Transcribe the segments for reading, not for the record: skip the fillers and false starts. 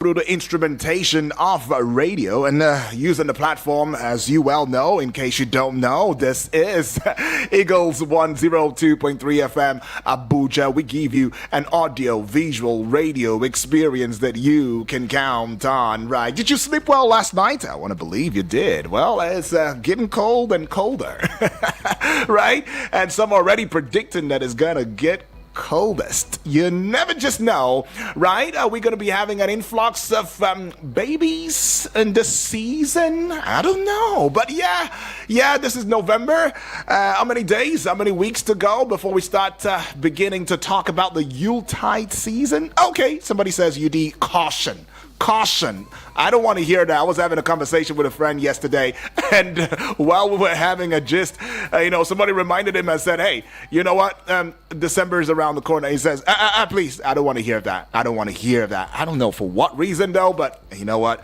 through the instrumentation of radio and using the platform, as you well know. In case you don't know, this is Eagles 102.3 FM Abuja. We give you an audio visual radio experience that you can count on, right? Did you sleep well last night? I want to believe you did. Well, it's getting cold and colder, right? And some already predicting that it's gonna get coldest. You never just know, right? Are we going to be having an influx of babies in this season? I don't know. But yeah, this is November. How many days, how many weeks to go before we start beginning to talk about the Yuletide season? Okay, somebody says UD, caution. Caution. I don't want to hear that. I was having a conversation with a friend yesterday, and while we were having a gist, somebody reminded him and said, hey, you know what? December is around the corner. He says, please, I don't want to hear that. I don't want to hear that. I don't know for what reason, though, but you know what?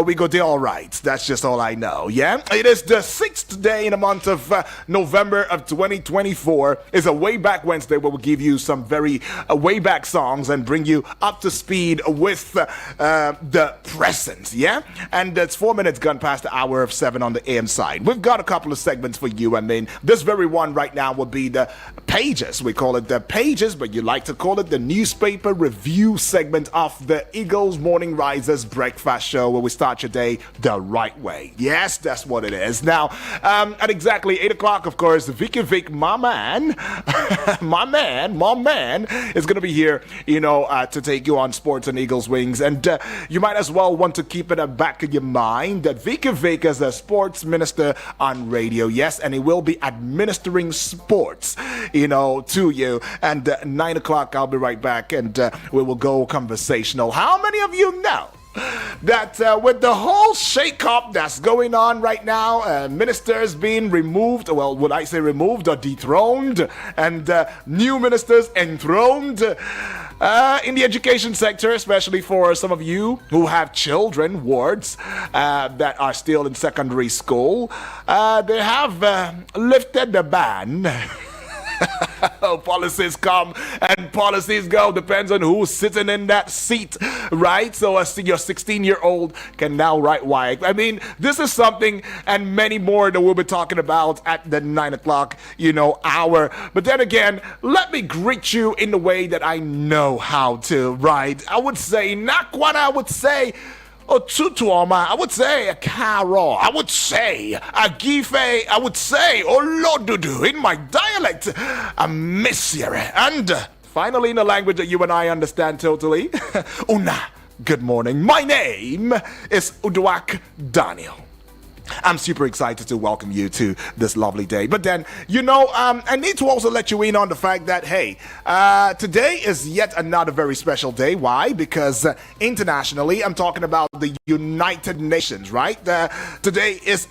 We go do all right. That's just all I know. Yeah, it is the 6th day in the month of November of 2024. It's a way back Wednesday where we'll give you some very way back songs and bring you up to speed with the present. Yeah, and it's 4 minutes gone past the hour of 7 on the AM side. We've got a couple of segments for you. I mean, this very one right now will be the pages. We call it the pages, but you like to call it the newspaper review segment of the Eagles Morning Risers Breakfast Show, we start your day the right way. Yes, that's what it is. Now, at exactly 8 o'clock, of course, Vicky Vic, my man, is going to be here, to take you on Sports and Eagles Wings. And you might as well want to keep it at the back of your mind that Vicky Vic is a sports minister on radio. Yes, and he will be administering sports, to you. And 9 o'clock, I'll be right back, and we will go conversational. How many of you know that with the whole shake-up that's going on right now, ministers being removed, well, would I say removed or dethroned, and new ministers enthroned in the education sector, especially for some of you who have children, wards, that are still in secondary school, they have lifted the ban. Policies come and policies go, depends on who's sitting in that seat, right? So your 16-year-old can now write why. I mean, this is something and many more that we'll be talking about at the 9 o'clock, hour. But then again, let me greet you in the way that I know how to, right? I would say, not what I would say, Otutuoma, I would say a Karo, I would say a Gife, I would say Olodudu in my dialect, a Messiere, and finally in a language that you and I understand totally, Una, good morning. My name is Uduak Daniel. I'm super excited to welcome you to this lovely day. But then, I need to also let you in on the fact that, hey, today is yet another very special day. Why? Because internationally, I'm talking about the United Nations, right? Today is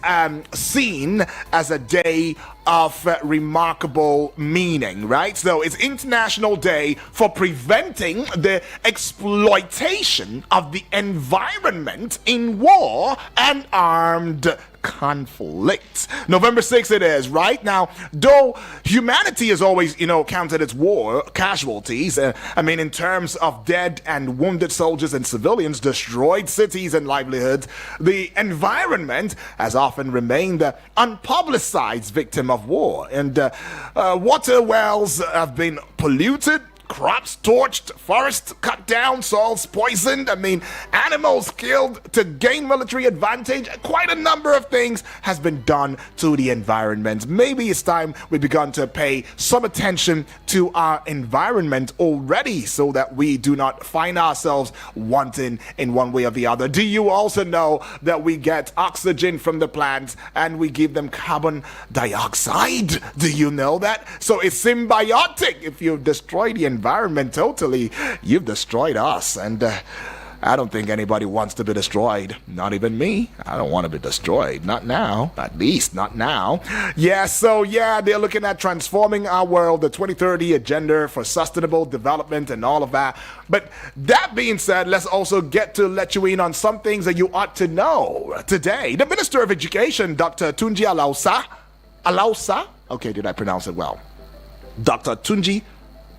seen as a day of remarkable meaning, right? So it's International Day for preventing the exploitation of the environment in war and armed conflict. November 6th it is, right? Now, though humanity is always, counted its war casualties, in terms of dead and wounded soldiers and civilians, destroyed cities and livelihoods, the environment has often remained the unpublicized victim of war. And water wells have been polluted, crops torched, forests cut down, soils poisoned, animals killed to gain military advantage. Quite a number of things has been done to the environment. Maybe it's time we begun to pay some attention to our environment already so that we do not find ourselves wanting in one way or the other. Do you also know that we get oxygen from the plants and we give them carbon dioxide? Do you know that? So it's symbiotic. If you destroy the environment totally, you've destroyed us. And I don't think anybody wants to be destroyed. Not even me. I don't want to be destroyed. Not now. At least not now. They're looking at transforming our world, the 2030 agenda for sustainable development and all of that. But that being said, let's also get to let you in on some things that you ought to know today. The Minister of Education, Dr. Tunji Alausa. Okay, did I pronounce it well? Dr. Tunji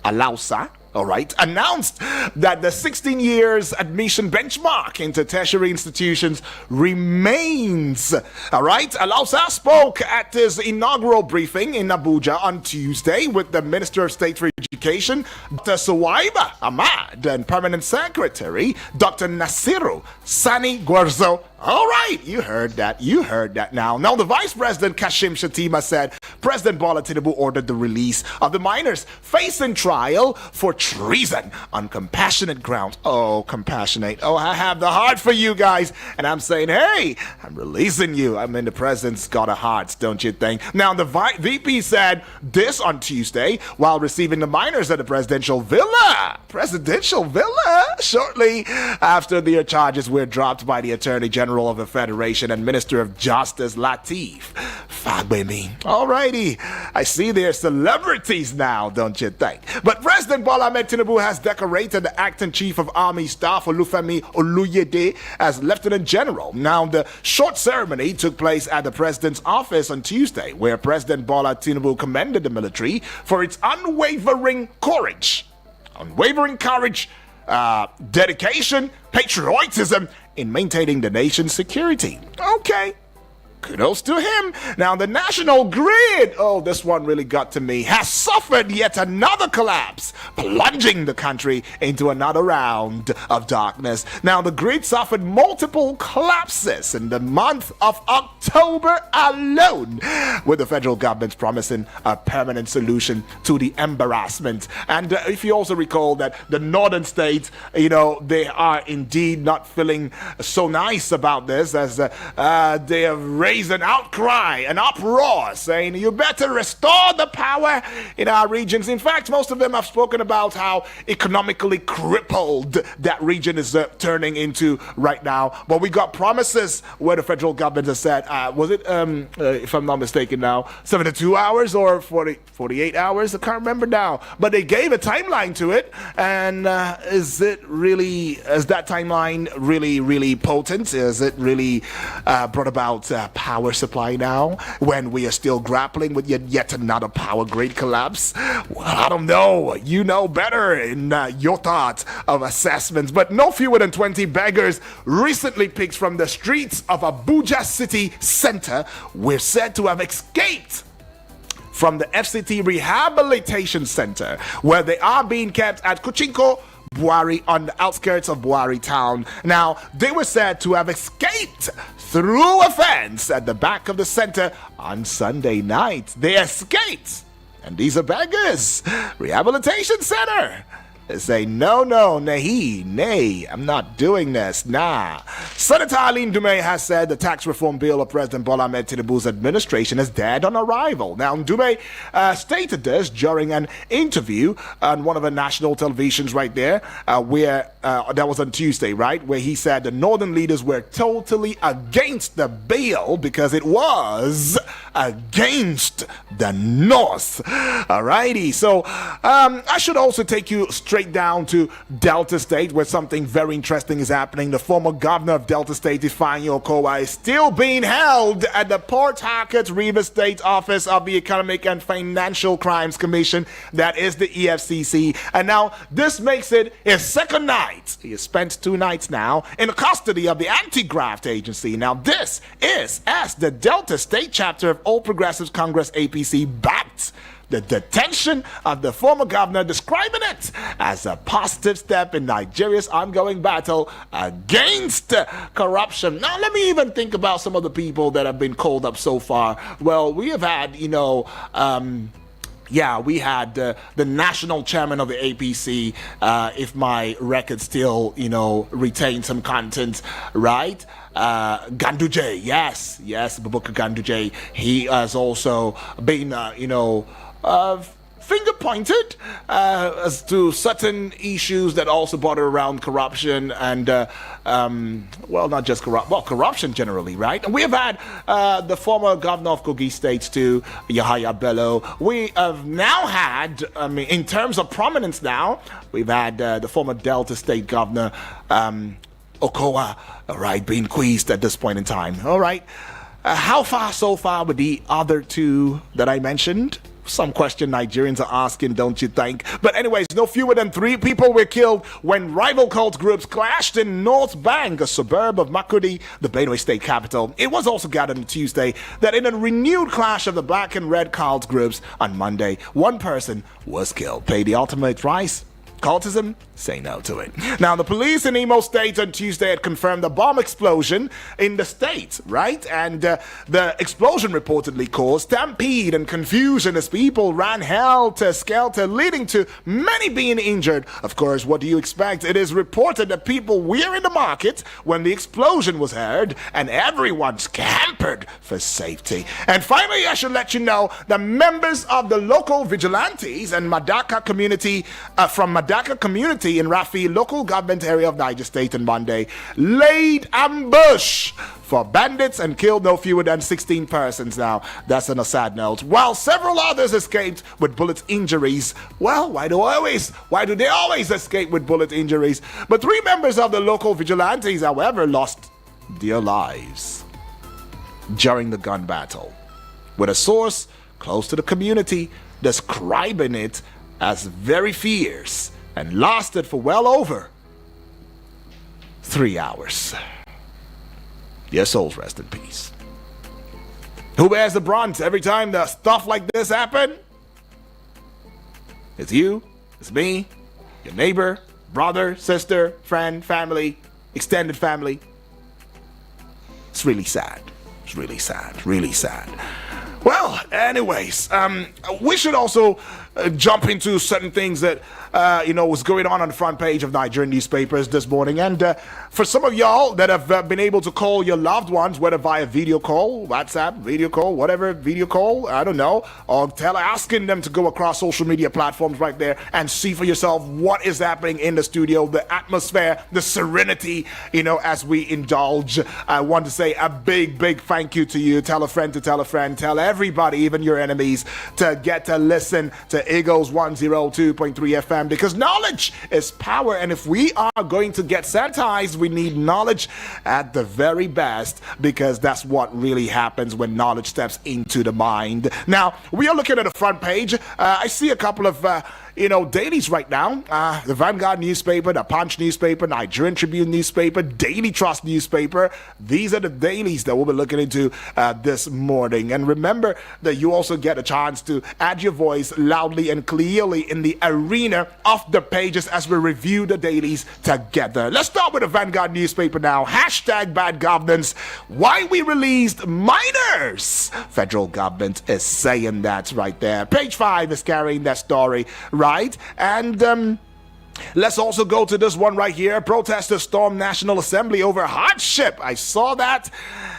Alausa all right, announced that the 16 years admission benchmark into tertiary institutions remains. All right, Alausa spoke at his inaugural briefing in Abuja on Tuesday with the Minister of State for Education, Dr. Suwaiba Ahmad, and Permanent Secretary, Dr. Nasiru Sani Gwarzo. All right, you heard that. You heard that now. Now, the Vice President Kashim Shettima said President Bola Tinubu ordered the release of the minors facing trial for treason on compassionate grounds. Oh, compassionate. Oh, I have the heart for you guys. And I'm saying, hey, I'm releasing you. I mean, the president's got a heart, don't you think? Now, the VP said this on Tuesday while receiving the minors at the presidential villa. Presidential villa? Shortly after their charges were dropped by the Attorney General of the Federation and Minister of Justice Lateef Fagbemi. Alrighty, I see they're celebrities now, don't you think? But President Bola Ahmed Tinubu has decorated the acting chief of army staff Olufemi Oluyede as Lieutenant General. Now, the short ceremony took place at the president's office on Tuesday, where President Bola Tinubu commended the military for its unwavering courage, dedication, patriotism in maintaining the nation's security. Okay. Kudos to him. Now, the national grid, oh, this one really got to me, has suffered yet another collapse, plunging the country into another round of darkness. Now, the grid suffered multiple collapses in the month of October alone, with the federal government promising a permanent solution to the embarrassment. And if you also recall that the northern states, they are indeed not feeling so nice about this, as they have raised an outcry, an uproar, saying you better restore the power in our regions. In fact, most of them have spoken about how economically crippled that region is turning into right now. But we got promises where the federal government has said, was it, if I'm not mistaken now, 72 hours or 48 hours? I can't remember now. But they gave a timeline to it. And is that timeline really potent? Is it really brought about power supply now when we are still grappling with yet another power grid collapse? Well, I don't know. You know better in your thoughts of assessments. But no fewer than 20 beggars recently picked from the streets of Abuja city center were said to have escaped from the FCT Rehabilitation Center, where they are being kept at Kuchinko Buhari on the outskirts of Buhari town. Now, they were said to have escaped through a fence at the back of the center on Sunday night. They escaped, and these are beggars. Rehabilitation Center. They say, no, nay, I'm not doing this, nah. Senator Aline Dume has said the tax reform bill of President Bola Ahmed Tinubu's administration is dead on arrival. Now, Dume stated this during an interview on one of the national televisions right there, where that was on Tuesday, right, where he said the northern leaders were totally against the bill because it was against the North. Alrighty, so I should also take you straight down to Delta State, where something very interesting is happening. The former governor of Delta State, Ifeanyi Okowa, is still being held at the Port Harcourt River State office of the Economic and Financial Crimes Commission, that is the EFCC. And now this makes it his second night. He has spent 2 nights now in the custody of the Anti-Graft Agency. Now this is as the Delta State chapter of All Progressives Congress APC backed the detention of the former governor, describing it as a positive step in Nigeria's ongoing battle against corruption. Now, let me even think about some of the people that have been called up so far. Well, we have had, we had the national chairman of the APC, if my record still, retains some content, right? Ganduje, yes, Babukar Ganduje. He has also been, finger pointed as to certain issues that also border around corruption and, not just corruption generally, right? And we have had the former governor of Kogi State too, Yahaya Bello. We have now had, in terms of prominence now, we've had the former Delta State governor, Okowa, all right, being quizzed at this point in time. All right. How far so far with the other two that I mentioned? Some question Nigerians are asking, don't you think? But anyways, no fewer than 3 people were killed when rival cult groups clashed in North Bank, a suburb of Makurdi, the Benue state capital. It was also gathered on Tuesday that in a renewed clash of the black and red cult groups on Monday, 1 person was killed. Pay the ultimate price. Cultism? Say no to it. Now, the police in Imo State on Tuesday had confirmed a bomb explosion in the state, right? And the explosion reportedly caused stampede and confusion as people ran helter-skelter, leading to many being injured. Of course, what do you expect? It is reported that people were in the market when the explosion was heard, and everyone scampered for safety. And finally, I should let you know that members of the local vigilantes and Madaka community from Madaka community in Rafi, local government area of Niger State on Monday, laid ambush for bandits and killed no fewer than 16 persons. Now, that's on a sad note. While several others escaped with bullet injuries. Well, why do they always escape with bullet injuries? But 3 members of the local vigilantes, however, lost their lives during the gun battle, with a source close to the community describing it as very fierce and lasted for well over 3 hours. Your souls rest in peace. Who bears the brunt every time the stuff like this happen? It's you, it's me, your neighbor, brother, sister, friend, family, extended family. It's really sad. It's really sad. Really sad. Well, anyways, we should also jump into certain things that was going on the front page of Nigerian newspapers this morning. And for some of y'all that have been able to call your loved ones, whether via video call, WhatsApp, video call, whatever, video call, I don't know, or asking them to go across social media platforms right there and see for yourself what is happening in the studio, the atmosphere, the serenity, as we indulge. I want to say a big, big thank you to you. Tell a friend to tell a friend, tell everybody, even your enemies, to get to listen to Eagles 102.3 FM, because knowledge is power, and if we are going to get sanitized, we need knowledge at the very best, because that's what really happens when knowledge steps into the mind. Now, we are looking at the front page. I see a couple of dailies right now. The Vanguard newspaper, the Punch newspaper, Nigerian Tribune newspaper, Daily Trust newspaper. These are the dailies that we'll be looking into this morning. And remember that you also get a chance to add your voice loudly and clearly in the arena of the pages as we review the dailies together. Let's start with the Vanguard newspaper now. Hashtag bad governance. Why we released minors. Federal government is saying that right there. Page 5 is carrying that story. Right, and let's also go to this one right here. Protesters storm National Assembly over hardship. I saw that,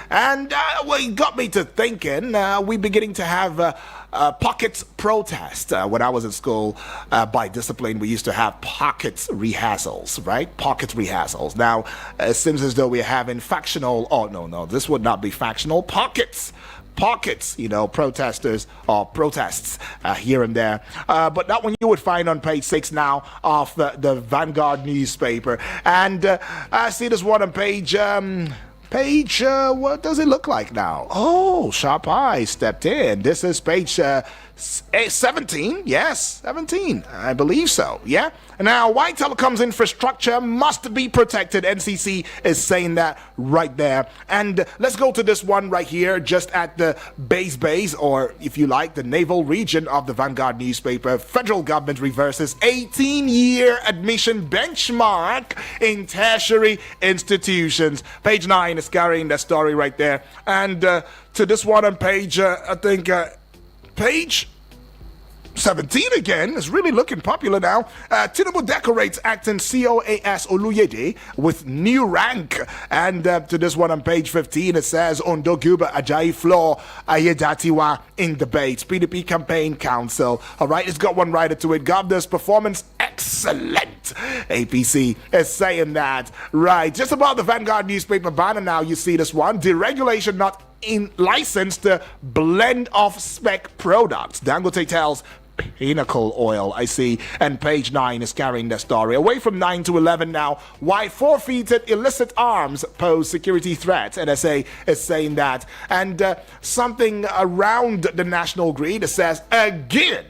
and it got me to thinking. We're beginning to have pockets protest. When I was in school, by discipline, we used to have pockets rehearsals, right? Pockets rehearsals. Now, it seems as though we're having factional. Oh, no, this would not be factional. Pockets, protesters or protests here and there. But that one you would find on page 6 now of the Vanguard newspaper. And I see this one on page, what does it look like now? Oh, Sharp Eye stepped in. This is page 17. Yes, 17. I believe so. Yeah. Now, why telecoms infrastructure must be protected. NCC is saying that right there. And let's go to this one right here, just at the base, or if you like, the naval region of the Vanguard newspaper. Federal government reverses 18-year admission benchmark in tertiary institutions. Page 9 is carrying that story right there. And to this one on page, page 17 again is really looking popular now. Tinubu decorates acting COAS Oluyede with new rank. And to this one on page 15, it says Ondo Guba Ajayi Floor Ayedatiwa in debate. PDP campaign council. All right, it's got one writer to it. Governor's performance excellent. APC is saying that. Right, just about the Vanguard newspaper banner now, you see this one. Deregulation not in licensed blend of spec products. Dangote tells Pinnacle Oil, I see. And page 9 is carrying the story. Away from 9 to 11 now. Why forfeited illicit arms pose security threats? NSA is saying that. And something around the national grid says again.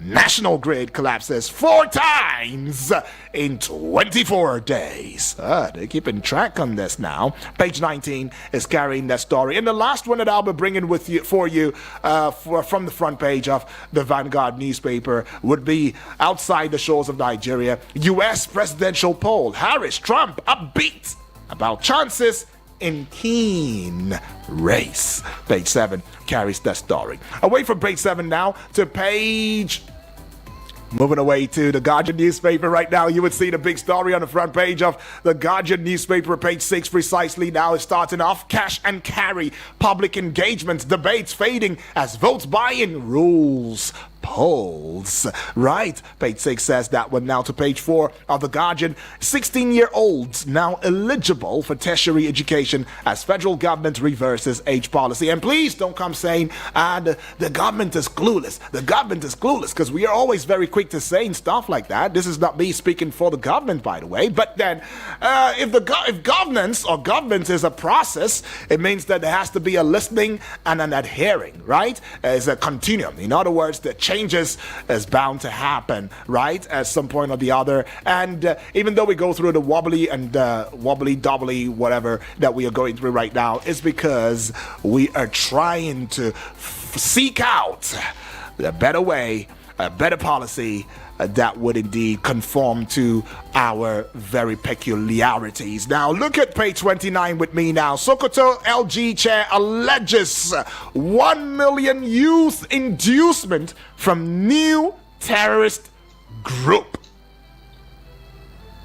National Grid collapses 4 times in 24 days. They're keeping track on this now. Page 19 is carrying that story. And the last one that I'll be bringing with you from the front page of the Vanguard newspaper would be outside the shores of Nigeria. U.S. presidential poll. Harris, Trump, upbeat about chances in keen race. Page 7 carries that story. Away from page 7 now to page... Moving away to the Guardian newspaper right now, you would see the big story on the front page of the Guardian newspaper, page 6 precisely. Now is starting off. Cash and carry, public engagements, debates fading as votes buy-in rules polls. Right, page 6 says that one. Now to page 4 of the Guardian. 16-year-olds now eligible for tertiary education as federal government reverses age policy. And please don't come saying the government is clueless. The government is clueless, because we are always very quick to saying stuff like that. This is not me speaking for the government, by the way. But then if governance or government is a process, it means that there has to be a listening and an adhering, right? It's a continuum. In other words, the changes is bound to happen, right, at some point or the other. And even though we go through the wobbly and wobbly-doubly whatever that we are going through right now, it's because we are trying to seek out a better way, a better policy that would indeed conform to our very peculiarities. Now, look at page 29 with me now. Sokoto LG chair alleges 1 million youth inducement from new terrorist group.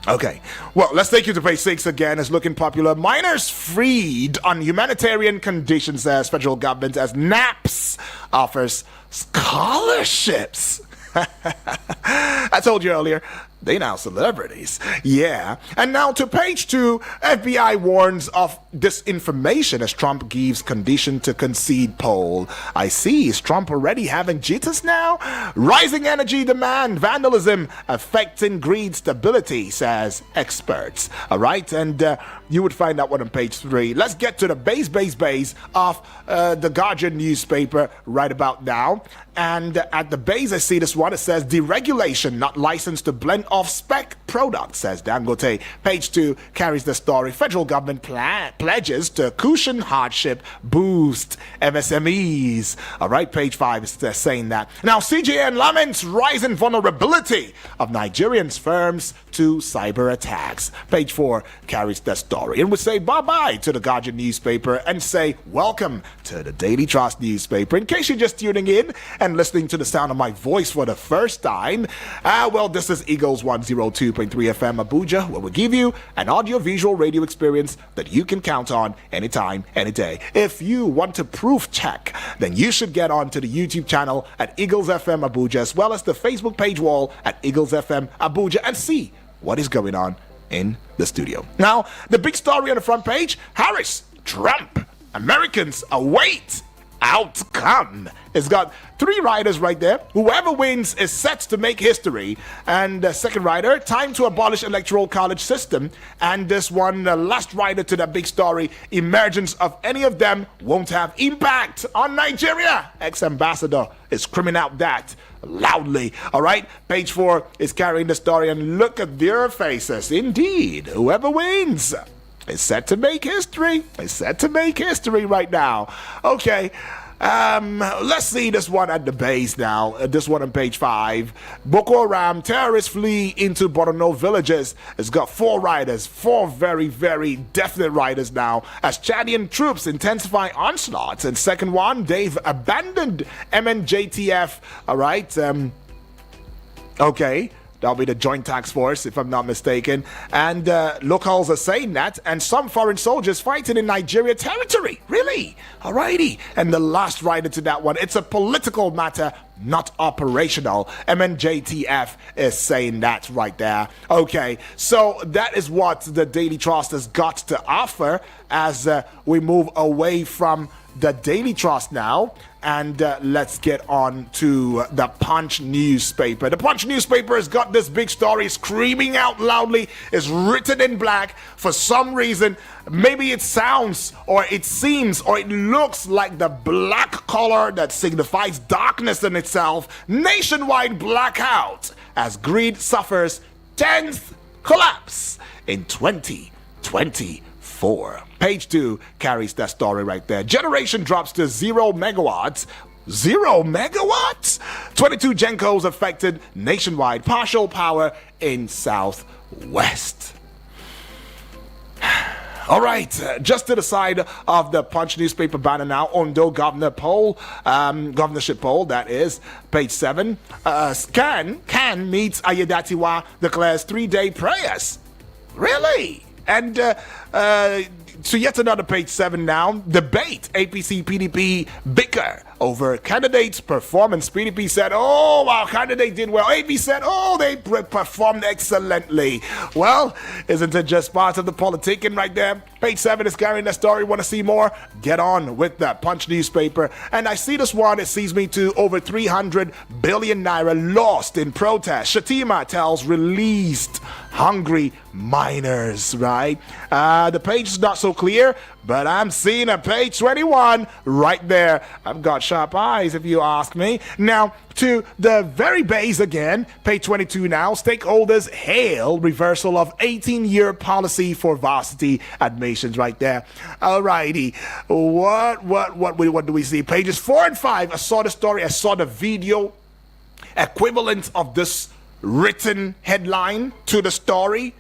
Okay, well, let's take you to page 6 again. It's looking popular. Minors freed on humanitarian conditions as federal government as NAPS offers scholarships. I told you earlier, they now celebrities. Yeah. And now to page 2, FBI warns of disinformation as Trump gives condition to concede poll. I see. Is Trump already having jitters now? Rising energy demand, vandalism affecting grid stability, says experts. All right. And you would find that one on page 3. Let's get to the base of the Guardian newspaper right about now. And at the base, I see this one. It says deregulation, not licensed to blend off-spec products, says Dangote. Page 2 carries the story. Federal government pledges to cushion hardship, boost MSMEs. All right, page 5 is saying that. Now, CGN laments rising vulnerability of Nigerians firms to cyber attacks. Page 4 carries the story. And we say bye-bye to the Guardian newspaper and say welcome to the Daily Trust newspaper. In case you're just tuning in and listening to the sound of my voice for the first time, well, this is Eagles 102.3 FM Abuja, where we give you an audio-visual radio experience that you can count on anytime, any day. If you want to proof check, then you should get on to the YouTube channel at Eagles FM Abuja, as well as the Facebook page wall at Eagles FM Abuja, and see what is going on in the studio. Now, the big story on the front page, Harris, Trump, Americans await outcome. It's got 3 riders right there. Whoever wins is set to make history. And the second rider, time to abolish electoral college system. And this one, the last rider to that big story, emergence of any of them won't have impact on Nigeria. Ex-ambassador is screaming out that loudly. All right, page 4 is carrying the story, and look at their faces. Indeed, whoever wins is set to make history. It's set to make history right now. Okay, let's see this one at the base now. This one on page 5. Boko Haram terrorists flee into Borno villages. It's got 4 riders, 4 very, very definite riders now, as Chadian troops intensify onslaughts. And second one, they've abandoned MNJTF. All right, okay. That'll be the Joint Task Force, if I'm not mistaken. And locals are saying that. And some foreign soldiers fighting in Nigeria territory. Really? Alrighty. And the last rider to that one, it's a political matter, not operational. MNJTF is saying that right there. Okay, so that is what the Daily Trust has got to offer as we move away from the Daily Trust now. And let's get on to the Punch newspaper. The Punch newspaper has got this big story screaming out loudly. It's written in black for some reason. Maybe it sounds or it seems or it looks like the black color that signifies darkness in itself. Nationwide blackout as greed suffers 10th collapse in 2024. Page 2 carries that story right there. Generation drops to 0 megawatts. 0 megawatts? 22 Gencos affected nationwide. Partial power in Southwest. All right, just to the side of the Punch newspaper banner now, Ondo governorship poll, that is, page 7. Can meets Ayedatiwa, declares 3-day prayers. Really? And so yet another page 7 now. Debate, APC, PDP bicker over candidates' performance. PDP said, oh, our candidate did well. AP said, oh, they performed excellently. Well, isn't it just part of the politicking right there? Page 7 is carrying that story. Want to see more? Get on with that Punch newspaper. And I see this one. It sees me to over 300 billion naira lost in protest. Shatima tells released hungry miners, right? The page is not so clear, but I'm seeing a page 21 right there. I've got sharp eyes, if you ask me. Now, to the very base again, page 22 now. Stakeholders hail reversal of 18-year policy for varsity admissions right there. Alrighty. What do we see? Pages 4 and 5. I saw the story. I saw the video equivalent of this written headline to the story.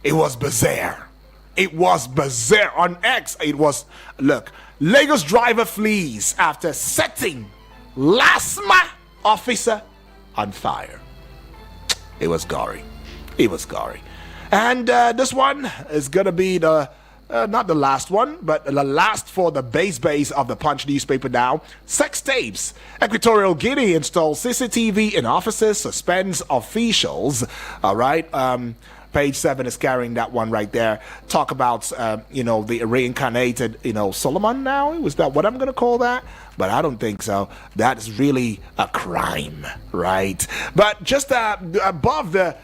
It was bizarre. It was bizarre. On X, it was, look, Lagos driver flees after setting LASMA officer on fire. It was gory. It was gory. And this one is going to be the, not the last one, but the last for the base of the Punch newspaper now. Sex tapes. Equatorial Guinea installs CCTV in offices, suspends officials. All right. Page 7 is carrying that one right there. Talk about, the reincarnated, Solomon now? Was that what I'm going to call that? But I don't think so. That is really a crime, right? But just above the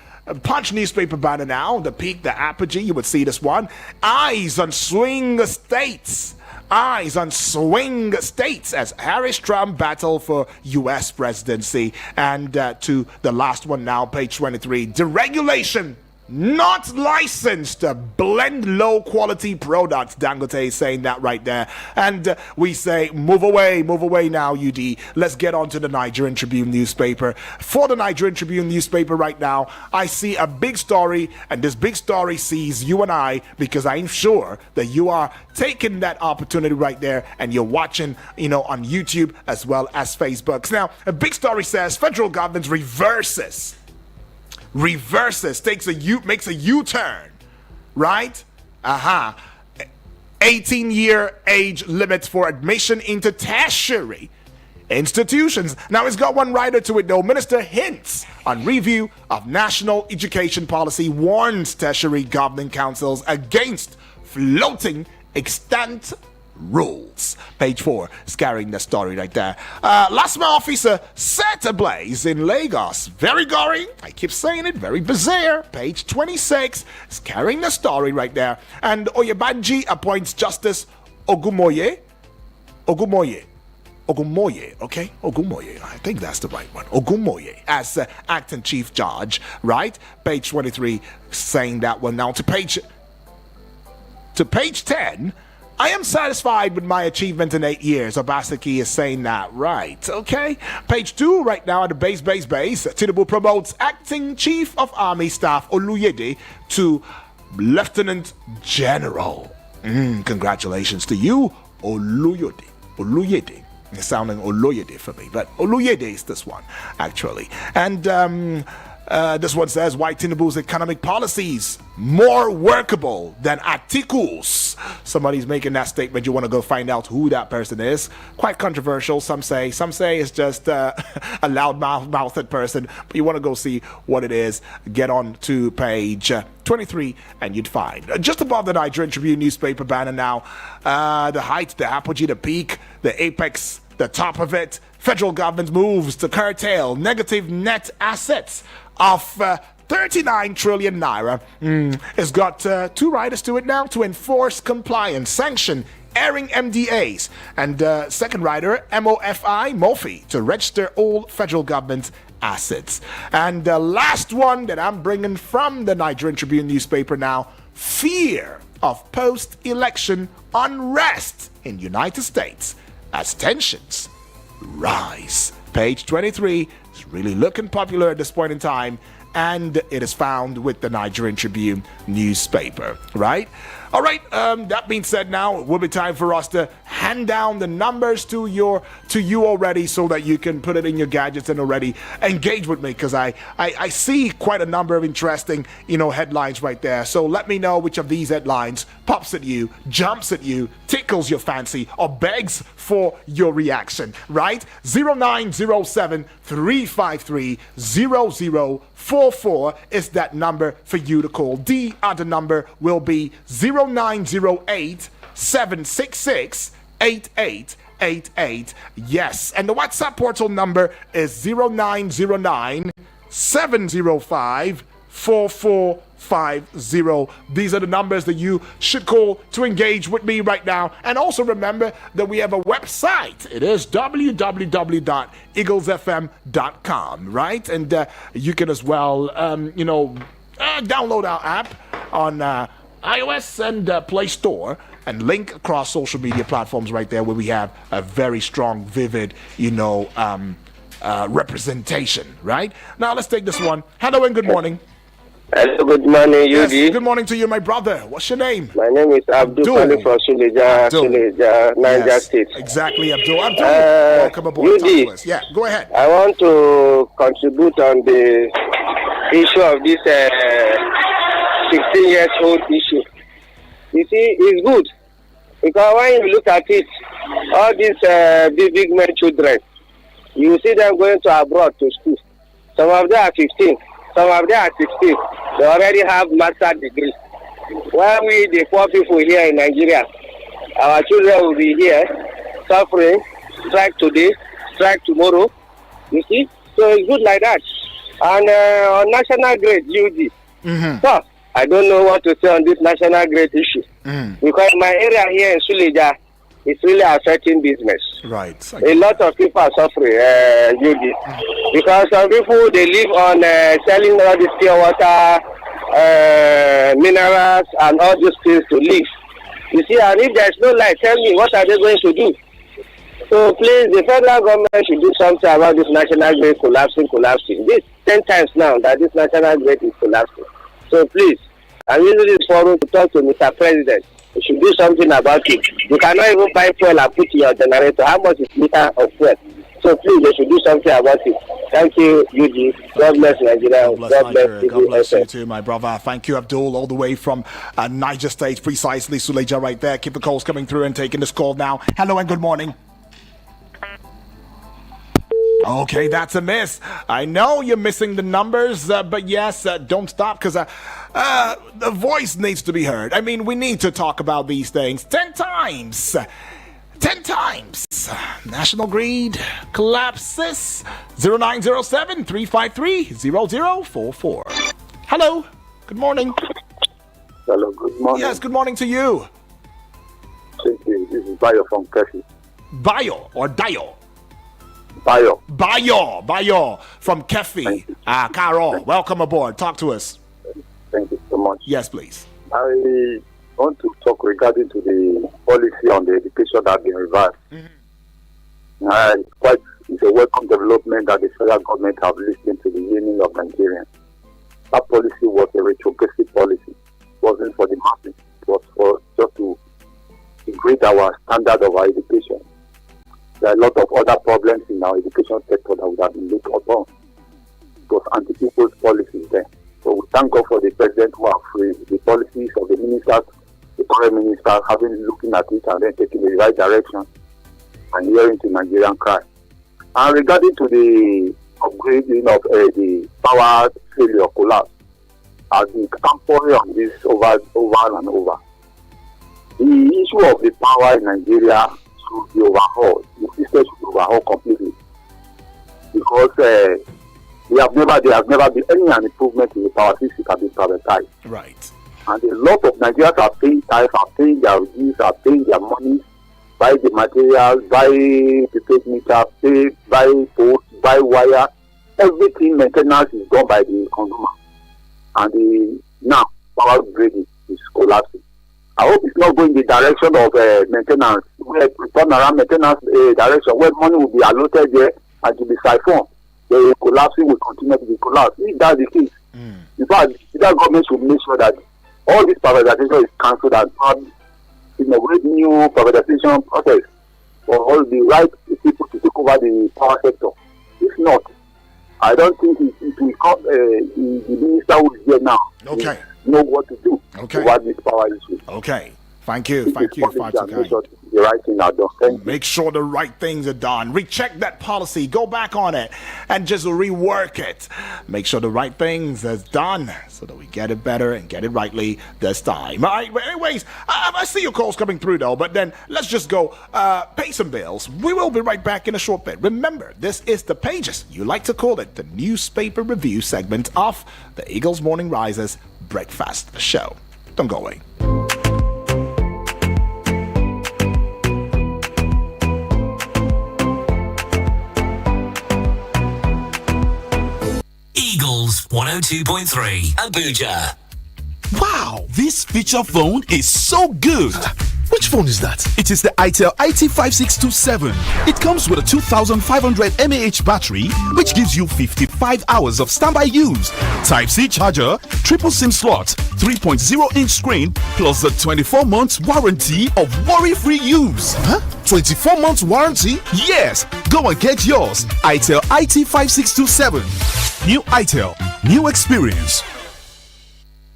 Punch newspaper banner now, the peak, the apogee, you would see this one. Eyes on swing states. Eyes on swing states as Harris Trump battle for U.S. presidency. And to the last one now, page 23. Deregulation. Not licensed to blend low quality products. Dangote is saying that right there. And we say, move away now, UD. Let's get on to the Nigerian Tribune newspaper. For the Nigerian Tribune newspaper right now, I see a big story, and this big story sees you and I, because I'm sure that you are taking that opportunity right there and you're watching, on YouTube as well as Facebook. Now, a big story says federal government reverses, makes a U-turn, right? 18-year age limit for admission into tertiary institutions. Now, it's got one rider to it, though. Minister hints on review of national education policy, warns tertiary governing councils against floating extant rules. Page 4 is carrying the story right there. LASMA officer set ablaze in Lagos. Very gory. I keep saying it. Very bizarre. Page 26 is carrying the story right there. And Oyebanji appoints Justice Ogumoye, okay? Ogumoye. I think that's the right one. Ogumoye as acting chief judge, right? Page 23 saying that one. Now to page 10. I am satisfied with my achievement in 8 years. Obaseki is saying that, right? Okay. Page 2 right now at the base. Tinubu promotes acting chief of army staff Oluyede to lieutenant general. Congratulations to you, Oluyede. It's sounding Oloyede for me, but Oluyede is this one, actually. And This one says, why Tinubu's economic policies more workable than Atiku's? Somebody's making that statement. You want to go find out who that person is. Quite controversial, some say. Some say it's just a loud-mouthed person. But you want to go see what it is. Get on to page 23 and you'd find. Just above the Nigerian Tribune newspaper banner now, the height, the apogee, the peak, the apex, the top of it. Federal government moves to curtail negative net assets of 39 trillion naira. It's got two riders to it now to enforce compliance, sanction airing MDAs, and second rider, MOFI, to register all federal government assets. And the last one that I'm bringing from the Nigerian Tribune newspaper now, fear of post-election unrest in United States as tensions rise. Page 23 is really looking popular at this point in time, and it is found with the Nigerian Tribune newspaper, right? All right, that being said, now it will be time for us to hand down the numbers to you already, so that you can put it in your gadgets and already engage with me, because I see quite a number of interesting, headlines right there. So let me know which of these headlines pops at you, jumps at you, tickles your fancy, or begs for your reaction, right? 0907 353 0044 is that number for you to call. The other number will be 0908 766 8888. Yes, and the WhatsApp portal number is 0909 705 4450. These are the numbers that you should call to engage with me right now. And also remember that we have a website. It is www.eaglesfm.com, right? And you can as well, download our app on iOS and Play Store, and link across social media platforms right there, where we have a very strong, vivid, representation, right? Now let's take this one. Hello and good morning. Hello, good morning, Yudi. Yes, good morning to you, my brother. What's your name? My name is Abdul from Suleja, Niger State. Exactly, Abdul. Welcome aboard. Talk to us. Yeah, go ahead. I want to contribute on the issue of this 16-years-old issue. You see, it's good, because when you look at it, all these big men children, you see them going to abroad to school. Some of them are 15, some of them are 16. They already have master's degree. While we, the poor people here in Nigeria, our children will be here suffering, strike today, strike tomorrow. You see? So it's good like that. And on national grade, UG. So, I don't know what to say on this national grade issue. Because my area here in Suleja is really affecting business. Right. A lot of people are suffering, UG. Because some people, they live on selling all this pure water, minerals, and all these things to live. You see, and if there's no light, tell me, what are they going to do? So please, the federal government should do something about this national grid collapsing. This 10 times now that this national grid is collapsing. So please, I'm using this forum to talk to Mr. President. You should do something about it. You cannot even buy fuel and put in your generator. How much is liter of fuel? So please, they should do something about it. Thank you, Yuji. God bless Nigeria. God bless you too, my brother. Thank you, Abdul, all the way from Niger State, precisely Suleja right there. Keep the calls coming through and taking this call now. Hello and good morning. Okay, that's a miss. I know you're missing the numbers, but yes, don't stop, because the voice needs to be heard. I mean, we need to talk about these things 10 times. 10 times. National Grid collapses. 0907 353 0044. Hello. Good morning. Hello, good morning. Yes, good morning to you. Thank you. This is Bayo from Kefi. Bayo or Dio? Bayo from Kefi. Karo, welcome aboard. Talk to us. Thank you so much. Yes, please. I want to talk regarding to the policy on the education that has been reversed. It's a welcome development that the federal government have listened to the Union of Nigeria. That policy was a retrogressive policy. It wasn't for the masses. It was for just to degrade our standard of our education. There are a lot of other problems in our education sector that would have been looked upon. It was anti-people's policies then. So we thank God for the president who have raised the policies of the ministers, the prime minister having looking at it and then taking the right direction and hearing to Nigerian cry. And regarding to the upgrading of the power failure collapse, I've been campaigning on this over and over. The issue of the power in Nigeria should be overhauled. The system should be overhauled completely. Because there has never been any improvement in the power system can be privatized. Right. And a lot of Nigerians are paying tariffs, are paying their dues, are paying their money, buy the materials, buy prepaid meter, buy posts, buy wire. Everything maintenance is done by the consumer. And now power grading is collapsing. I hope it's not going the direction of maintenance, where turn around maintenance direction, where money will be allotted there and to be siphoned. The collapsing will continue to be collapsed. If that's the case, in fact, the government should make sure that all this privatization is cancelled and inaugurate new privatization process for all the right people to take over the power sector. If not, I don't think it will come. The minister who is here now know what to do about this power issue. Okay. Thank you. Thank you. The right thing are done. Make sure the right things are done. Recheck that policy. Go back on it and just rework it. Make sure the right things is done so that we get it better and get it rightly this time. All right. But anyways, I see your calls coming through though. But then let's just go pay some bills. We will be right back in a short bit. Remember, this is the Pages. You like to call it the newspaper review segment of the Eagles Morning Risers Breakfast Show. Don't go away. Eagles 102.3 Abuja. Wow, this feature phone is so good. Which phone is that? It is the itel IT5627. It comes with a 2500 mAh battery, which gives you 55 hours of standby use. Type-C charger, triple SIM slot, 3.0-inch screen, plus the 24 months warranty of worry-free use. Huh? 24 months warranty? Yes, go and get yours. itel IT5627. New itel, new experience.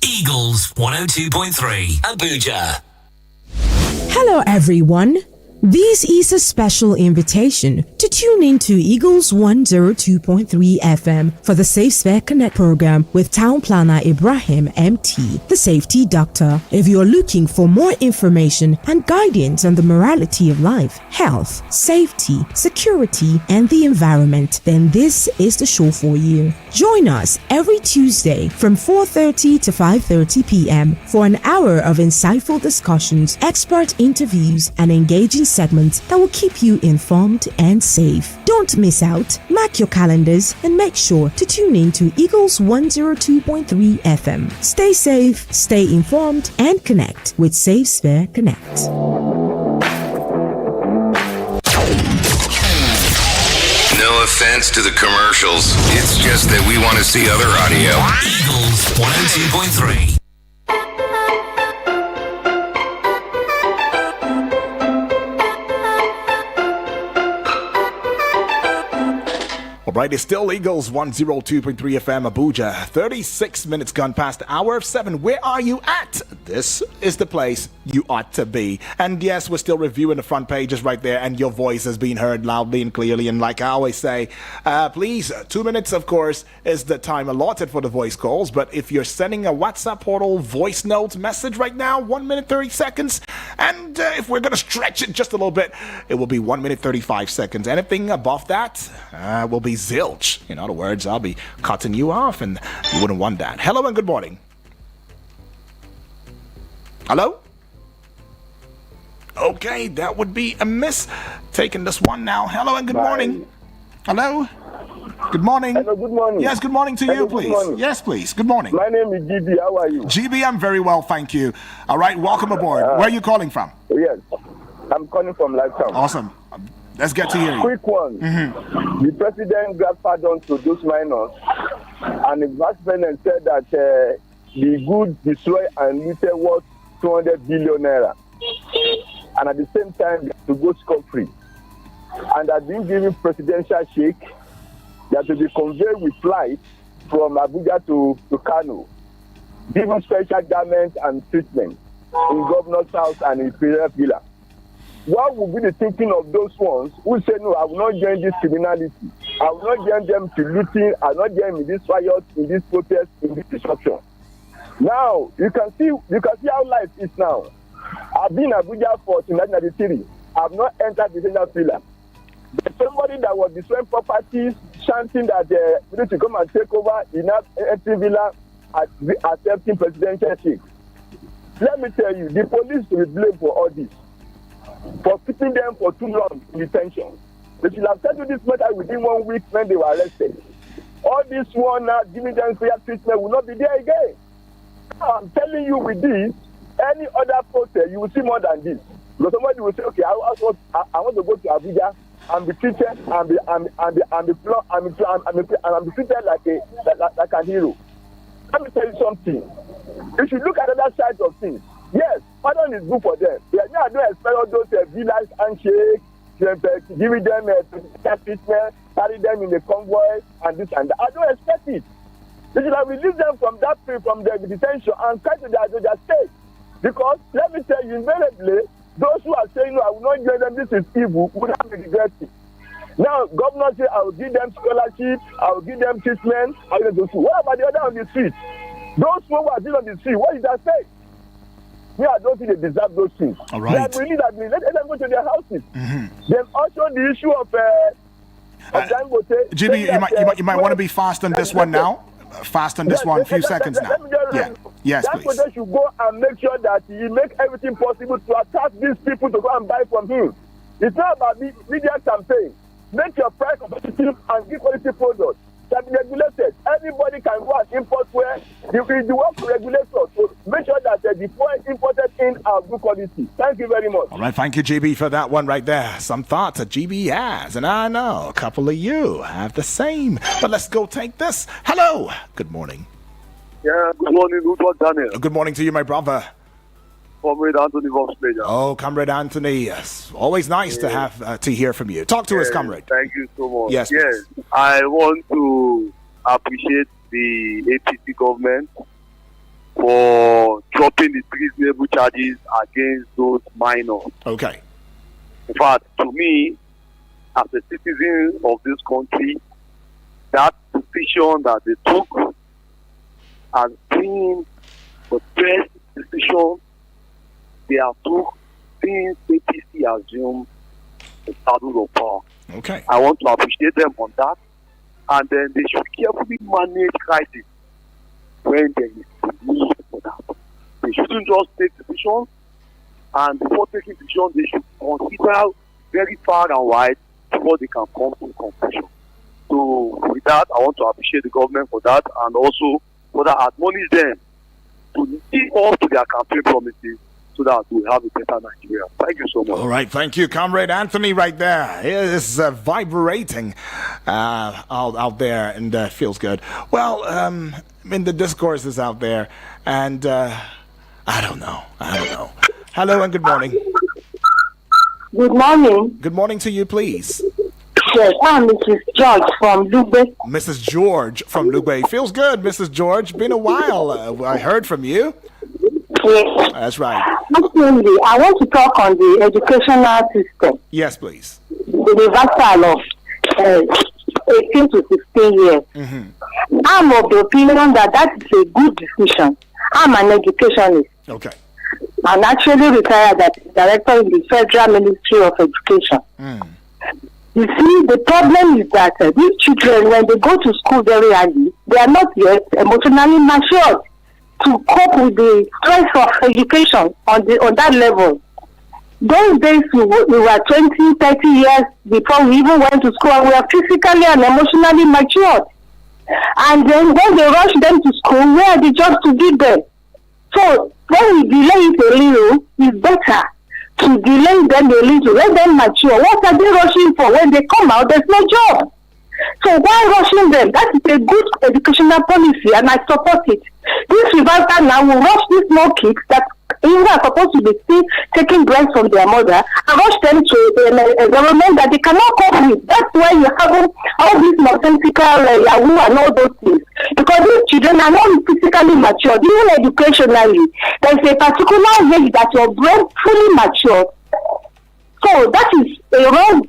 Eagles 102.3 Abuja. Hello everyone. This is a special invitation to tune in to Eagles 102.3 FM for the Safe Spare Connect program with Town Planner Ibrahim MT, the safety doctor. If you're looking for more information and guidance on the morality of life, health, safety, security, and the environment, then this is the show for you. Join us every Tuesday from 4:30 to 5:30 p.m. for an hour of insightful discussions, expert interviews, and engaging segments that will keep you informed and safe. Don't miss out. Mark your calendars and make sure to tune in to Eagles 102.3 FM. Stay safe, stay informed, and connect with Safe Spare Connect. No offense to the commercials. It's just that we want to see other audio. Eagles 102.3. Right, it's still Eagles 102.3 FM Abuja. 36 minutes gone past the hour of 7. Where are you at? This is the place you ought to be. And yes, we're still reviewing the front pages right there, and your voice has been heard loudly and clearly. And like I always say, please, 2 minutes, of course, is the time allotted for the voice calls. But if you're sending a WhatsApp portal voice note message right now, 1 minute 30 seconds. And if we're going to stretch it just a little bit, it will be 1 minute 35 seconds. Anything above that will be zilch. In other words, I'll be cutting you off, and you wouldn't want that. Hello and good morning. Hello? Okay, that would be a miss. Taking this one now. Hello and good morning. Hello? Good morning. Hello, good morning. Yes, good morning to you, please. Yes, please. Good morning. My name is GB. How are you? GB, I'm very well, thank you. All right, welcome aboard. Where are you calling from? Yes, I'm calling from Lifetime. Awesome. Let's get to hear you. Quick one. The president gave pardon to those minors, and the vice president said that the goods destroyed and looted worth 200 billion naira, and at the same time to go scot-free. And I've been giving presidential shake that will be conveyed with flight from Abuja to Kano, given special garments and treatment in Governor's House and in Imperial Villa. What would be the thinking of those ones who say, no, I will not join this criminality. I will not join them to looting. I will not join in this riot, in this protest, in this disruption. Now, you can see how life is now. I've been in Abuja for 1993. I've not entered the Imperial Villa. There's somebody that was destroying properties, chanting that they need to come and take over in empty villa accepting presidential shake. Let me tell you, the police will be blamed for all this, for keeping them for too long in detention. They should have settled this matter within 1 week when they were arrested. All this one now giving them fair treatment will not be there again. I'm telling you, with this, any other protest, you will see more than this. Because somebody will say, okay, I want to go to Abuja and be treated and be treated like an hero. Let me tell you something. If you look at the other side of things, yes, pardon is good for them. I don't expect all those villas and shake, giving them treatment, carry them in the convoy, and this and that. I don't expect it. They should have released them from the detention and carry to their state. Because let me tell you, invariably, those who are saying, no, I will not join them, this is evil, would have been regretted. Now, governor says, I will give them scholarship, I will give them treatment, I will go to. What about the other on the street? Those who are still on the street, what did I say? Me, I don't think they deserve those things. All right. They really let them go to their houses. Mm-hmm. Then also the issue of Dangote. GB, you might want to be fast on this one now. Fast on this one, few seconds now. Yeah. Yes, please. Dangote should go and make sure that he makes everything possible to attract these people to go and buy from him. It's not about media campaign. Make your price competitive and give quality products that be regulated. Everybody can go and import where the work to regulators. So make sure that the foreign imported in are good quality. Thank you very much. All right, thank you, GB, for that one right there. Some thoughts that GB has, and I know a couple of you have the same. But let's go take this. Hello. Good morning. Yeah, good morning, Ludwig Daniel. Good morning to you, my brother. Comrade Anthony Voxplayer. Oh, Comrade Anthony, yes. Always nice to have to hear from you. Talk to us, Comrade. Thank you so much. Yes, I want to appreciate the APC government for dropping the treasonable charges against those minors. Okay. In fact, to me, as a citizen of this country, that decision that they took has been the best decision they have took since APC assumed the saddle of power. Okay. I want to appreciate them on that. And then they should carefully manage crisis when there is a need for that. They shouldn't just take decisions, and before taking decisions, they should consider very far and wide before they can come to a conclusion. So with that, I want to appreciate the government for that, and also for that admonish them to live up to their campaign promises, so that we have a better Nigeria. Thank you so much. All right, thank you, Comrade Anthony, right there. It is vibrating out there, and feels good. Well, the discourse is out there, and I don't know. Hello and good morning. Good morning. Good morning to you, please. Yes, I'm Mrs. George from Lugbe. Mrs. George from Lugbe. Feels good, Mrs. George. Been a while. I heard from you. Yes. That's right. Actually, I want to talk on the educational system. Yes, please. The reversal of 18 to 16 years. Mm-hmm. I'm of the opinion that is a good decision. I'm an educationist. Okay. I'm actually retired as director in the Federal Ministry of Education. Mm. You see, the problem is that these children, when they go to school very early, they are not yet emotionally matured to cope with the stress of education on that level. Those days we were 20, 30 years before we even went to school, and we are physically and emotionally matured. And then when they rush them to school, where are the jobs to give them? So when we delay it a little, it's better to delay them a little, let them mature. What are they rushing for? When they come out, there's no job. So why rushing them? That is a good educational policy, and I support it. This revival now will rush these small kids that even are supposed to be still taking breast from their mother, and rush them to an environment that they cannot cope with. That's why you have all these nonsensical Yahoo and all those things. Because these children are not physically mature, even educationally. There's a particular age that your brain fully matures. So that is a wrong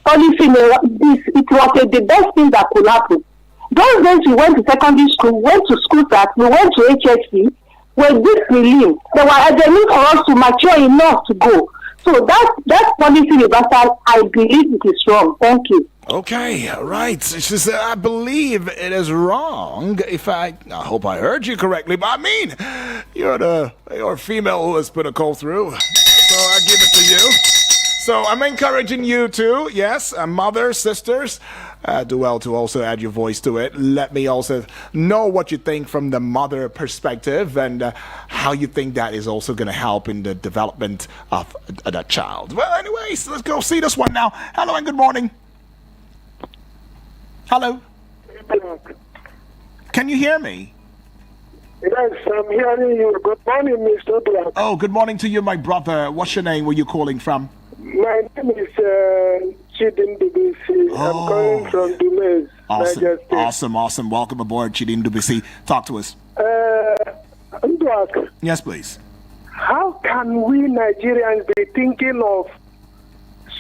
policy. It was the best thing that could happen. Those days we went to secondary school, went to school that we went to HSC, were this relieved. There were a need for us to mature enough to go. So that policy reversal, I believe it is wrong. Thank you. Okay, right. She said, I believe it is wrong. I hope I heard you correctly, but I mean, you're a female who has put a call through, so I give it to you. So I'm encouraging you to, yes, mother, sisters, do well to also add your voice to it. Let me also know what you think from the mother perspective and how you think that is also going to help in the development of that child. Well, anyways, let's go see this one now. Hello and good morning. Hello. Can you hear me? Yes, I'm hearing you. Good morning, Mr. Black. Oh, good morning to you, my brother. What's your name? Where you calling from? My name is Chidin DBC. I'm calling from Dumes, Niger State. Awesome. Welcome aboard, Chidin DBC. Talk to us. Black, yes, please. how can we Nigerians be thinking of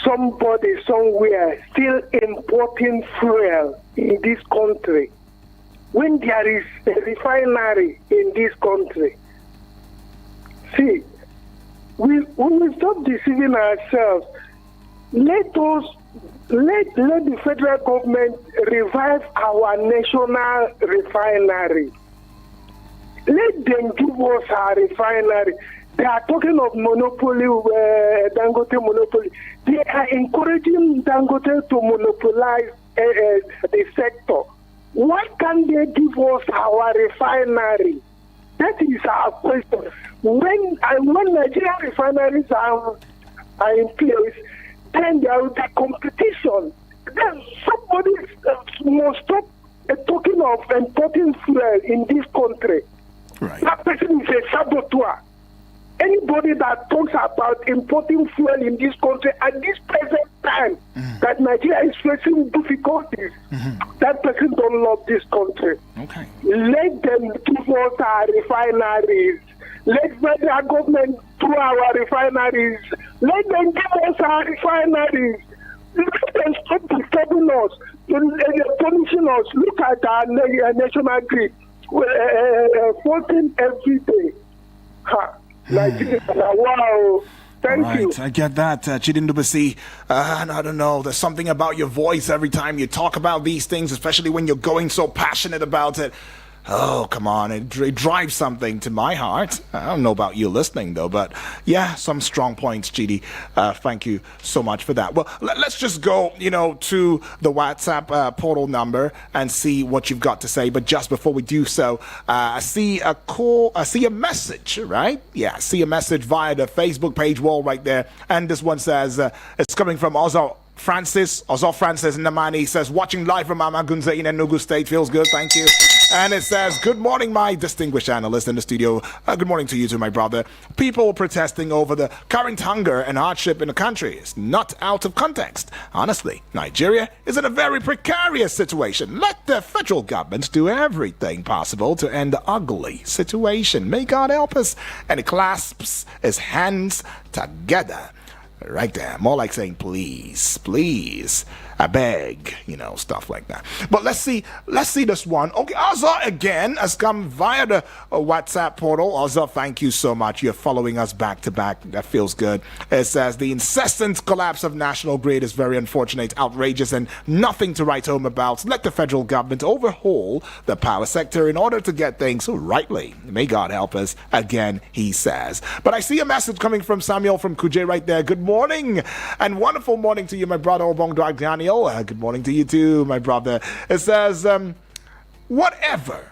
somebody somewhere still importing fuel in this country when there is a refinery in this country? See, we will stop deceiving ourselves. Let the federal government revive our national refinery. Let them give us our refinery. They are talking of monopoly, Dangote monopoly. They are encouraging Dangote to monopolize the sector. Why can't they give us our refinery? That is our question. When Nigerian refineries are in place, then there will be competition. Then somebody must stop talking of importing fuel in this country. Right. That person is a saboteur. Anybody that talks about importing fuel in this country at this present time that Nigeria is facing difficulties, that person don't love this country. Okay. Let them give us our refineries. Let federal government through our refineries. Let them give us our refineries. Let them stop disturbing us, punishing us. Look at our national grid, voting every day. Nigeria, wow. Thank you. I get that, Chidin DBC. And I don't know, there's something about your voice every time you talk about these things, especially when you're going so passionate about it. Oh, come on, it drives something to my heart. I don't know about you listening, though, but yeah, some strong points, Chidi. Thank you so much for that. Well, let's just go, to the WhatsApp portal number and see what you've got to say. But just before we do so, I see a message, right? Yeah, I see a message via the Facebook page wall right there. And this one says, it's coming from Ozo Francis Namani. Says, watching live from Amagunza in Enugu State feels good. Thank you. And it says, good morning, my distinguished analyst in the studio. Good morning to you too, my brother. People protesting over the current hunger and hardship in the country is not out of context. Honestly, Nigeria is in a very precarious situation. Let the federal government do everything possible to end the ugly situation. May God help us. And he clasps his hands together. Right there, more like saying please, I beg, stuff like that. But let's see this one. Okay, Azza again has come via the WhatsApp portal. Azza, thank you so much. You're following us back to back. That feels good. It says the incessant collapse of national grid is very unfortunate, outrageous, and nothing to write home about. Let the federal government overhaul the power sector in order to get things rightly. May God help us. Again, he says. But I see a message coming from Samuel from Kuje right there. Good morning and wonderful morning to you, my brother Obong Daniel. Good morning to you too, my brother. It says, whatever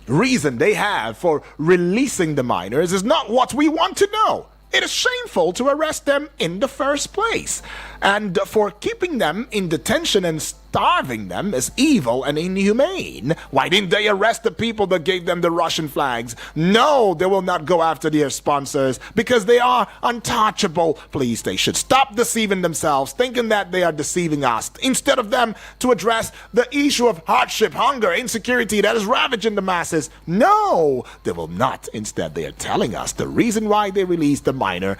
reason they have for releasing the minors is not what we want to know. It is shameful to arrest them in the first place. And for keeping them in detention and starving them is evil and inhumane. Why didn't they arrest the people that gave them the Russian flags? No, they will not go after their sponsors because they are untouchable. Please, they should stop deceiving themselves, thinking that they are deceiving us, instead of them to address the issue of hardship, hunger, insecurity that is ravaging the masses. No, they will not. Instead, they are telling us the reason why they released the minor.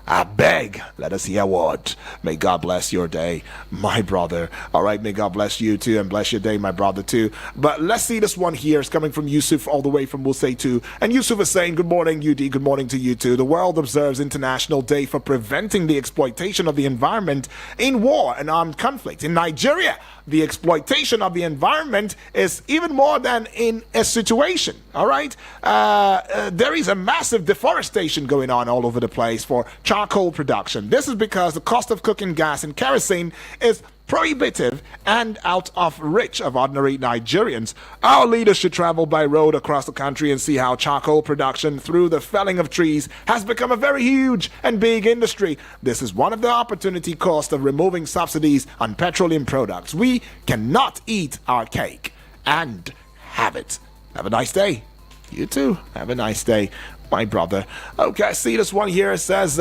I beg, let us hear what. May God bless your day, my brother. All right, may God bless you too, and bless your day, my brother too. But let's see this one here. It's coming from Yusuf, all the way from Wusay too. And Yusuf is saying, good morning, UD, good morning to you too. The world observes International Day for preventing the exploitation of the environment in war and armed conflict. In Nigeria, the exploitation of the environment is even more than in a situation. All right, there is a massive deforestation going on all over the place for charcoal production. This is because the cost of cooking gas and kerosene is prohibitive and out of reach of ordinary Nigerians. Our leaders should travel by road across the country and see how charcoal production through the felling of trees has become a very huge and big industry. This is one of the opportunity costs of removing subsidies on petroleum products. We cannot eat our cake and have it. Have a nice day. You too. Have a nice day, my brother. Okay, I see this one here. It says,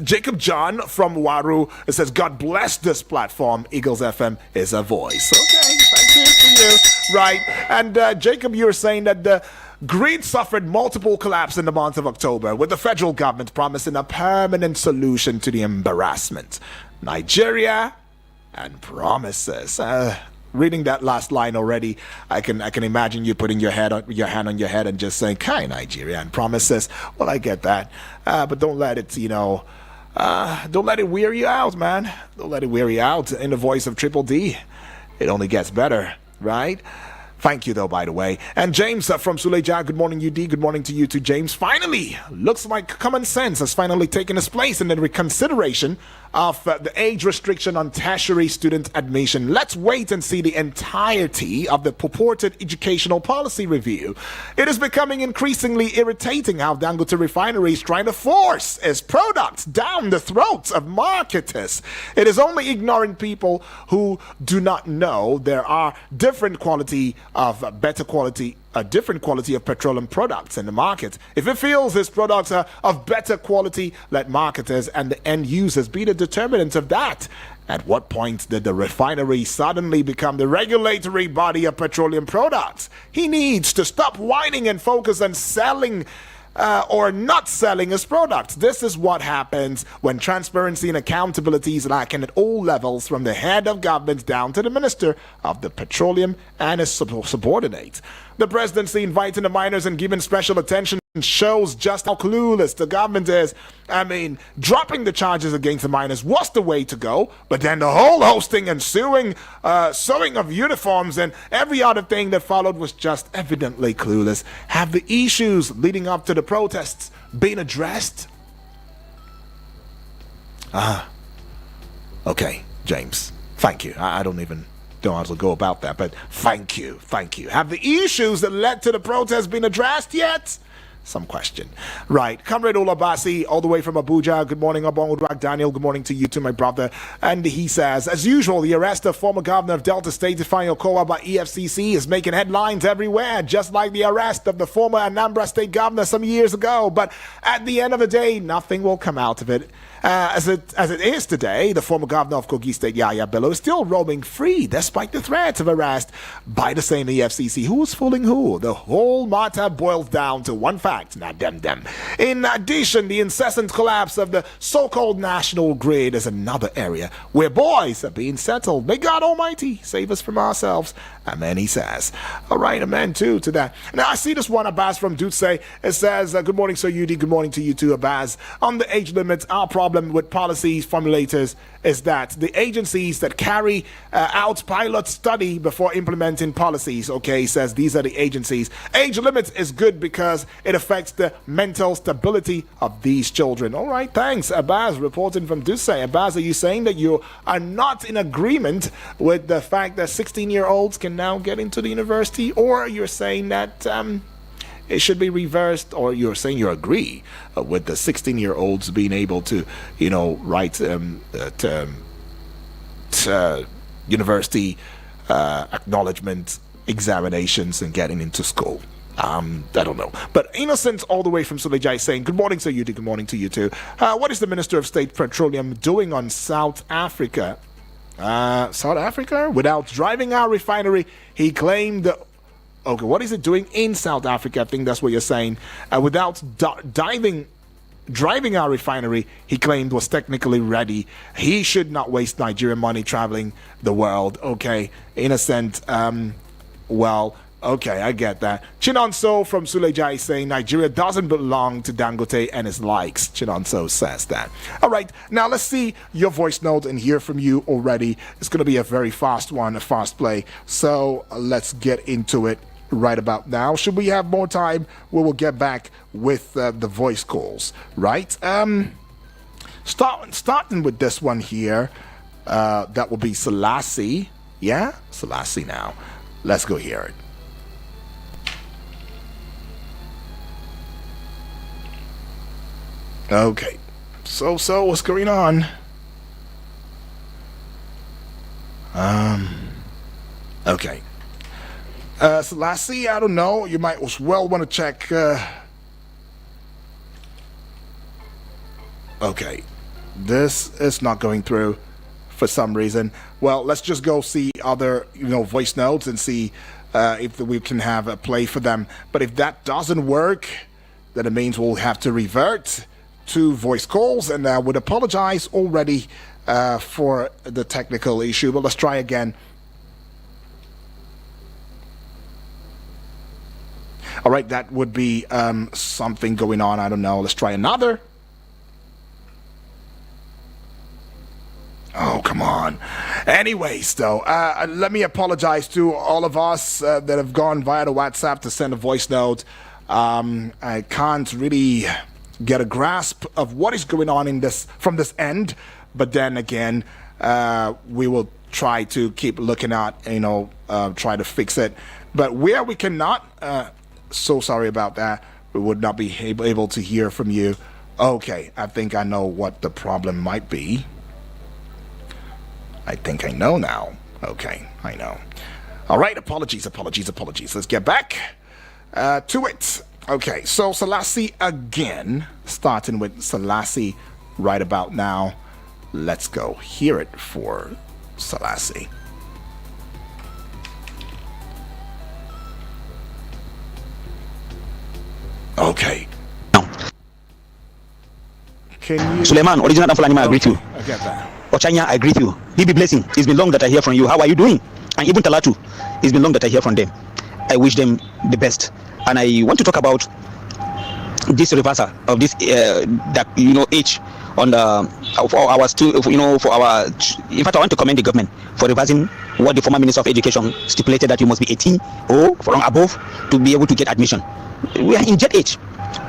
Jacob John from Waru, it says, God bless this platform. Eagles FM is a voice. Okay, thank you for you. Right. And Jacob, you were saying that the grid suffered multiple collapse in the month of October, with the federal government promising a permanent solution to the embarrassment. Nigeria and promises. Reading that last line already, I can imagine you putting your hand on your head and just saying, "Kai, Nigeria and promises." Well, I get that, but don't let it, don't let it wear you out, man. Don't let it wear you out. In the voice of Triple D, it only gets better, right? Thank you, though, by the way. And James from Suleja, good morning, UD. Good morning to you too, James. Finally, looks like common sense has finally taken its place in the reconsideration of the age restriction on tertiary student admission. Let's wait and see the entirety of the purported educational policy review. It is becoming increasingly irritating how Dangote Refinery is trying to force its products down the throats of marketers. It is only ignoring people who do not know there are different quality of better quality, a different quality of petroleum products in the market. If it feels its products are of better quality, let marketers and the end users be the determinants of that. At what point did the refinery suddenly become the regulatory body of petroleum products? He needs to stop whining and focus on selling or not selling his products. This is what happens when transparency and accountability is lacking at all levels, from the head of government down to the minister of the petroleum and his subordinates. The presidency inviting the miners and giving special attention shows just how clueless the government is. I mean, dropping the charges against the miners was the way to go, but then the whole hosting and sewing of uniforms and every other thing that followed was just evidently clueless. Have the issues leading up to the protests been addressed? Okay, James, thank you. I don't even know how to go about that, but thank you. Have the issues that led to the protest been addressed yet? Some question. Right. Comrade Olabasi, all the way from Abuja. Good morning, Abong Udrak Daniel. Good morning to you too, my brother. And he says, as usual, the arrest of former governor of Delta State, Ifeanyi Okowa, by EFCC is making headlines everywhere, just like the arrest of the former Anambra State governor some years ago. But at the end of the day, nothing will come out of it. As it is today, the former governor of Kogi State, Yahya Bello, is still roaming free despite the threats of arrest by the same EFCC. Who's fooling who? The whole matter boils down to one fact, not them. In addition, the incessant collapse of the so-called national grid is another area where boys are being settled. May God Almighty save us from ourselves. Amen, he says. All right, amen too to that. Now, I see this one, Abbas from Dutse. It says, good morning, Sir UD. Good morning to you too, Abbas. On the age limits, our problem with policy formulators is that the agencies that carry out pilot study before implementing policies, okay, says these are the agencies. Age limits is good because it affects the mental stability of these children. All right, thanks. Abbas reporting from Dutse. Abbas, are you saying that you are not in agreement with the fact that 16-year-olds can now get into the university, or you're saying that it should be reversed, or you're saying you agree with the 16-year-olds being able to, university acknowledgement examinations and getting into school. I don't know. But Innocent all the way from Suleja is saying, good morning, Sir Yudi. Good morning to you too. What is the Minister of State Petroleum doing on South Africa? South Africa? Without driving our refinery, he claimed... Okay, what is it doing in South Africa? I think that's what you're saying. Without driving our refinery, he claimed was technically ready. He should not waste Nigerian money traveling the world. Okay, Innocent. Well... Okay, I get that. Chinonso from Suleja is saying Nigeria doesn't belong to Dangote and his likes. Chinonso says that. All right, now let's see your voice note and hear from you already. It's going to be a very fast one, a fast play. So let's get into it right about now. Should we have more time, we will get back with the voice calls, right? Starting with this one here, that will be Selassie. Yeah? Selassie now. Let's go hear it. Okay, so what's going on? Okay. Selassie, I don't know. You might as well want to check. Okay, this is not going through for some reason. Well, let's just go see other, voice notes and see if we can have a play for them. But if that doesn't work, then it means we'll have to revert to voice calls, and I would apologize already for the technical issue, but let's try again. All right, that would be something going on. I don't know. Let's try another. Oh, come on. Anyways, though, let me apologize to all of us that have gone via the WhatsApp to send a voice note. I can't really get a grasp of what is going on from this end, but then again, we will try to keep looking at, try to fix it. But where we cannot, so sorry about that, we would not be able to hear from you. Okay, I think I know what the problem might be. I think I know now. Okay, I know. All right, apologies. Let's get back to it. Okay, so Selassie again, starting with Selassie right about now. Let's go hear it for Selassie. Okay. Can you... Suleiman, original Fulani, I agree to you. I get that. Ochanya, I agree to you. Bibi Blessing, it's been long that I hear from you. How are you doing? And even Talatu, it's been long that I hear from them. I wish them the best. And I want to talk about this reversal of this, age on the for our in fact, I want to commend the government for reversing what the former Minister of Education stipulated, that you must be 18 or from above to be able to get admission. We are in jet age.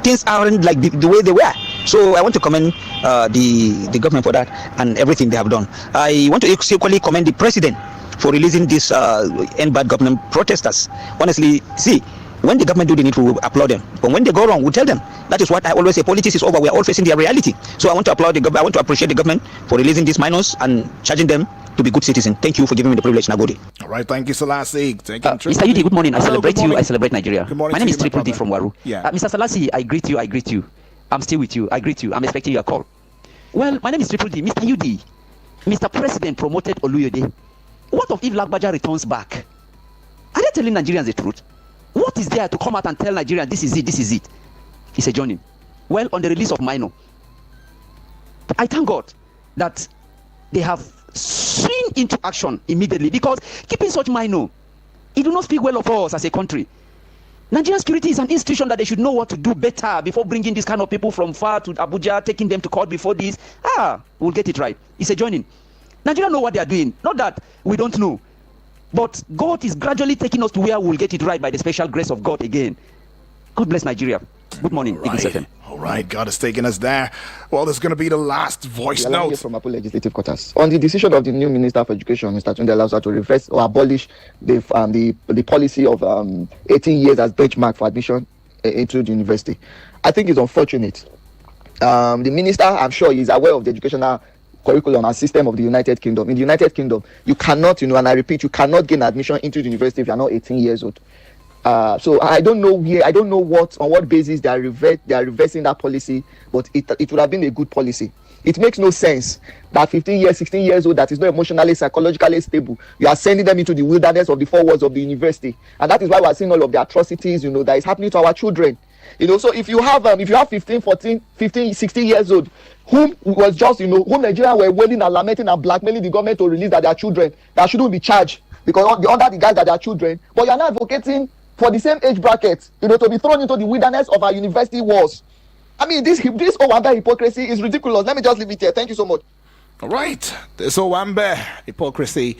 Things aren't like the way they were. So I want to commend the government for that and everything they have done. I want to equally commend the president for releasing these end bad government protesters. Honestly, see, when the government do the need, we applaud them. But when they go wrong, we tell them. That is what I always say. Politics is over. We are all facing their reality. So I want to applaud the government. I want to appreciate the government for releasing these minors and charging them to be good citizens. Thank you for giving me the privilege. Nagode. All right, thank you, Selassie. Mr. Yudi, good morning. I celebrate you. I celebrate Nigeria. Good morning. My name is Triple D from Waru. Yeah. Mr. Selassie, I greet you. I'm still with you. I greet you. I'm expecting your call. Well, my name is Triple D. Mr. Yudi, Mr. President promoted Oluyode. What if Lagbaja returns back? Are they telling Nigerians the truth? What is there to come out and tell Nigerians this is it? He's a journey. Well, on the release of Minor, I thank God that they have swing into action immediately, because keeping such Minor, it do not speak well of us as a country. Nigerian security is an institution that they should know what to do better before bringing this kind of people from far to Abuja, taking them to court before this. We'll get it right. It's a joining. Nigeria know what they are doing. Not that we don't know. But God is gradually taking us to where we'll get it right by the special grace of God again. God bless Nigeria. Good morning, Eagles FM. All right, God is taking us there. Well, this is going to be the last voice note from Apple Legislative Quarters on the decision of the new Minister of Education, Mr. Tunde Lausa, to reverse or abolish the policy of 18 years as benchmark for admission into the university. I think it's unfortunate. The minister, I'm sure, is aware of the educational curriculum and system of the United Kingdom. In the United Kingdom, you cannot, and I repeat, you cannot gain admission into the university if you are not 18 years old. So I don't know on what basis they are reversing that policy, but it would have been a good policy. It makes no sense that 16 years old that is not emotionally, psychologically stable, you are sending them into the wilderness of the four walls of the university, and that is why we are seeing all of the atrocities, that is happening to our children. So if you have 15, 14, 15, 16 years old, whom was just, whom Nigerians were wailing and lamenting and blackmailing the government to release that their children, that shouldn't be charged because under the guise that they are children, but you are not advocating for the same age bracket, to be thrown into the wilderness of our university walls. I mean, this Owambe hypocrisy is ridiculous. Let me just leave it here. Thank you so much. All right. This Owambe hypocrisy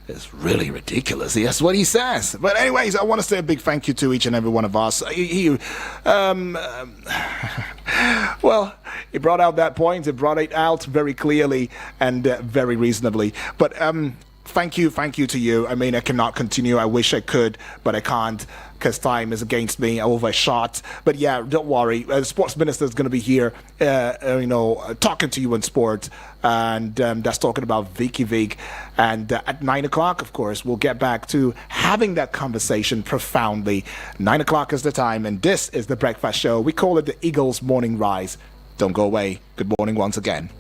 is really ridiculous. That's what he says. But anyways, I want to say a big thank you to each and every one of us. He brought out that point. He brought it out very clearly and very reasonably. But thank you to you. I mean, I cannot continue. I wish I could, but I can't because time is against me. I overshot. But yeah, don't worry. The sports minister is going to be here, talking to you in sport. And that's talking about Vicky Vig. And at 9 o'clock, of course, we'll get back to having that conversation profoundly. 9 o'clock is the time, and this is The Breakfast Show. We call it the Eagles Morning Rise. Don't go away. Good morning once again.